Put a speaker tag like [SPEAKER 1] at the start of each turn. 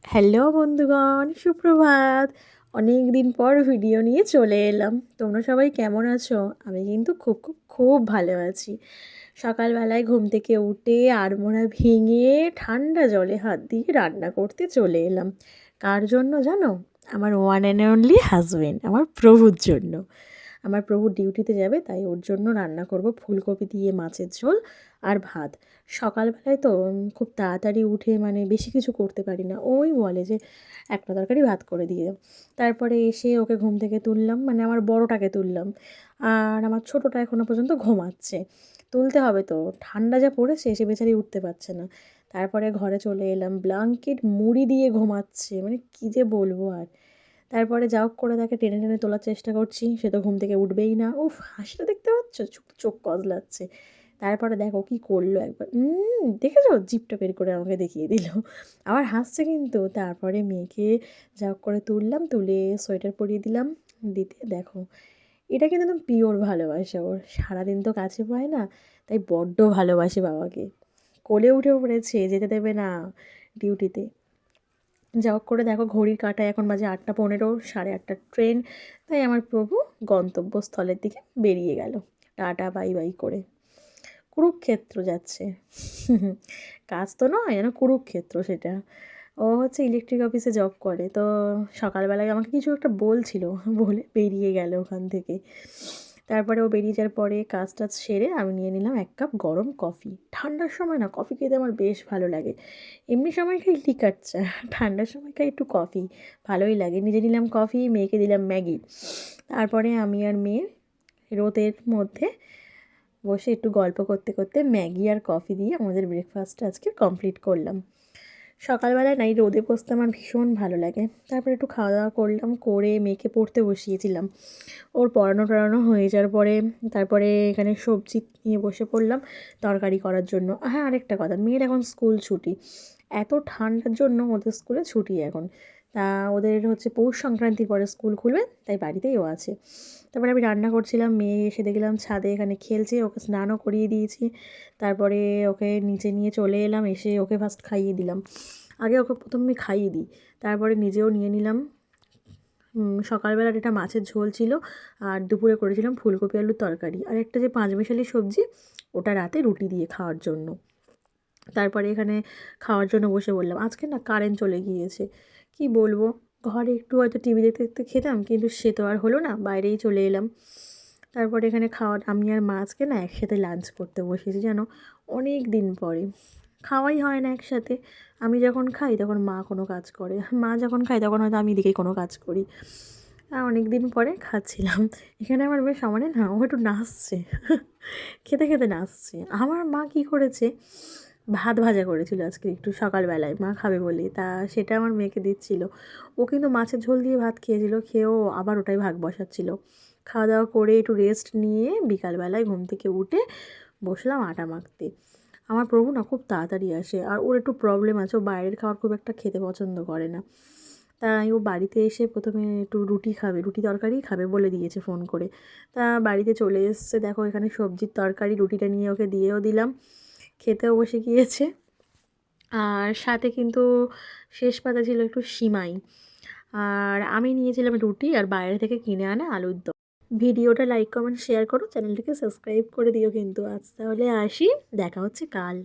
[SPEAKER 1] Hello বন্ধুগণ, সুপ্রভাত। অনেক দিন পর ভিডিও নিয়ে চলে এলাম। তোমরা সবাই কেমন আছো? আমি কিন্তু খুব খুব খুব ভালো আছি। সকালবেলায় ঘুম থেকে উঠে আড়মোড়া ভেঙে ঠান্ডা জলে হাত দিয়ে রান্না করতে চলে এলাম। কার জন্য জানো? আমার ওয়ান অ্যান্ড অনলি হাজব্যান্ড, আমার প্রভুর জন্য। আমার প্রভু ডিউটিতে যাবে, তাই ওর জন্য রান্না করব ফুলকপি দিয়ে মাছের ঝোল আর ভাত। সকালবেলায় তো খুব তাড়াতাড়ি উঠে মানে বেশি কিছু করতে পারি না। ওই বলে যে একটা তরকারি ভাত করে দিয়ে দাও। তারপরে এসে ওকে ঘুম থেকে তুললাম, মানে আমার বড়টাকে তুললাম, আর আমার ছোটোটা এখনও পর্যন্ত ঘুমাচ্ছে। তুলতে হবে তো, ঠান্ডা যা পড়েছে সে বেচারি উঠতে পারছে না। তারপরে ঘরে চলে এলাম, ব্ল্যাঙ্কেট মুড়ি দিয়ে ঘুমাচ্ছে, মানে কী যে বলবো আর। তারপরে যা হোক করে তাকে টেনে টেনে তোলার চেষ্টা করছি, সে তো ঘুম থেকে উঠবেই না। উফ, হাসিটা দেখতে পাচ্ছ? চোখ চোখ কজলাচ্ছে। তারপরে দেখো কি করলো একবার, দেখেছো? জিভটা বের করে আমাকে দেখিয়ে দিল। আবার হাসছে কিন্তু। তারপরে মেয়েকে যা হোক করে তুললাম, তুলে সোয়েটার পরিয়ে দিলাম। দিতে দেখো, এটা কিন্তু একদম পিওর ভালোবাসা ওর। সারাদিন তো কাছে পায় না, তাই বড্ড ভালোবাসে বাবাকে। কোলে উঠে পড়েছে, যেতে দেবে না ডিউটিতে। যা হোক করে দেখো, ঘড়ির কাঁটায় এখন বাজে 8:15, 8:30 ট্রেন। তাই আমার প্রভু গন্তব্যস্থলের দিকে বেরিয়ে গেল টাটা বাই বাই করে। কুরুক্ষেত্র যাচ্ছে। কাজ তো নয়, যেন কুরুক্ষেত্র সেটা। ও হচ্ছে ইলেকট্রিক অফিসে জব করে, তো সকালবেলায় আমাকে কিছু একটা বলছিল, বলে বেরিয়ে গেল ওখান থেকে। তারপরে ও বেরিয়ে যাওয়ার পরে কাজ টাজ সেরে আমি নিয়ে নিলাম 1 কাপ গরম কফি। ঠান্ডার সময় না কফি খেতে আমার বেশ ভালো লাগে। এমনি সময় খাই লিকার চা, ঠান্ডার সময় খাই একটু কফি, ভালোই লাগে। নিজে নিলাম কফি, মেয়েকে দিলাম ম্যাগি। তারপরে আমি আর মেয়ে রোদের মধ্যে বসে একটু গল্প করতে করতে ম্যাগি আর কফি দিয়ে আমাদের ব্রেকফাস্টটা আজকে কমপ্লিট করলাম। সকালবেলায় নাই রোদে বসতে আমার ভীষণ ভালো লাগে। তারপরে একটু খাওয়া দাওয়া করলাম, করে মেয়েকে পড়তে বসিয়েছিলাম। ওর পড়ানো টড়ানো হয়ে যাওয়ার পরে তারপরে এখানে সবজি নিয়ে বসে পড়লাম তরকারি করার জন্য। হ্যাঁ, আরেকটা কথা, মেয়ের এখন স্কুল ছুটি। এত ঠান্ডার জন্য ওদের স্কুলে ছুটি এখন। তা ওদের হচ্ছে পৌষ সংক্রান্তির পরে স্কুল খুলবে, তাই বাড়িতেই ও আছে। তারপরে আমি রান্না করছিলাম, মেয়ে এসে দেখলাম ছাদে এখানে খেলছে, ওকে স্নানও করিয়ে দিয়েছি। তারপরে ওকে নিচে নিয়ে চলে এলাম, এসে ওকে ফার্স্ট খাইয়ে দিলাম। আগে ওকে প্রথমে খাইয়ে দিই, তারপরে নিজেও নিয়ে নিলাম। সকালবেলার এটা মাছের ঝোল ছিল, আর দুপুরে করেছিলাম ফুলকপি আলুর তরকারি, আর একটা যে পাঁচমিশালি সবজি, ওটা রাতে রুটি দিয়ে খাওয়ার জন্য। তারপরে এখানে খাওয়ার জন্য বসে বললাম। আজকে না কারেন্ট চলে গিয়েছে, কি বলবো। ঘরে একটু হয়তো টিভি দেখতে দেখতে খেতাম, কিন্তু সে তো আর হলো না, বাইরেই চলে এলাম। তারপরে এখানে আমি আর মা আজকে না একসাথে লাঞ্চ করতে বসেছি, জানো, অনেক দিন পরে। খাওয়াই হয় না একসাথে। আমি যখন খাই তখন মা কোনো কাজ করে, মা যখন খায় তখন হয়তো আমি এদিকে কোনো কাজ করি। অনেক দিন পরে খাচ্ছিলাম। এখানে আমার বেশ সমানে না, ও একটু নাচছে, খেতে খেতে নাচছে। আমার মা কী করেছে, ভাত ভাজা করেছিল আজকে একটু সকালবেলায়, মা খাবে বলে, তা সেটা আমার মেয়েকে দিচ্ছিল। ও কিন্তু মাছের ঝোল দিয়ে ভাত খেয়েছিল, খেয়েও আবার ওটাই ভাগ বসাচ্ছিল। খাওয়া দাওয়া করে একটু রেস্ট নিয়ে বিকালবেলায় ঘুম থেকে উঠে বসলাম আটা মাখতে। আমার প্রভু না খুব তাড়াতাড়ি আসে, আর ওর একটু প্রবলেম আছে, ও বাইরের খাবার খুব একটা খেতে পছন্দ করে না। তাই ও বাড়িতে এসে প্রথমে একটু রুটি খাবে, রুটি তরকারিই খাবে বলে দিয়েছে ফোন করে। তা বাড়িতে চলে এসছে, দেখো এখানে সবজির তরকারি, রুটিটা নিয়ে ওকে দিয়েও দিলাম, খেতেও বসে গিয়েছে। আর সাথে কিন্তু শেষ পাতা ছিল একটু সিমাই, আর আমি নিয়েছিলাম রুটি আর বাইরে থেকে কিনে আনা আলুর দম। ভিডিওটা লাইক কমেন্ট শেয়ার করো, চ্যানেলটিকে সাবস্ক্রাইব করে দিও কিন্তু। আজ তাহলে আসি, দেখা হচ্ছে কাল।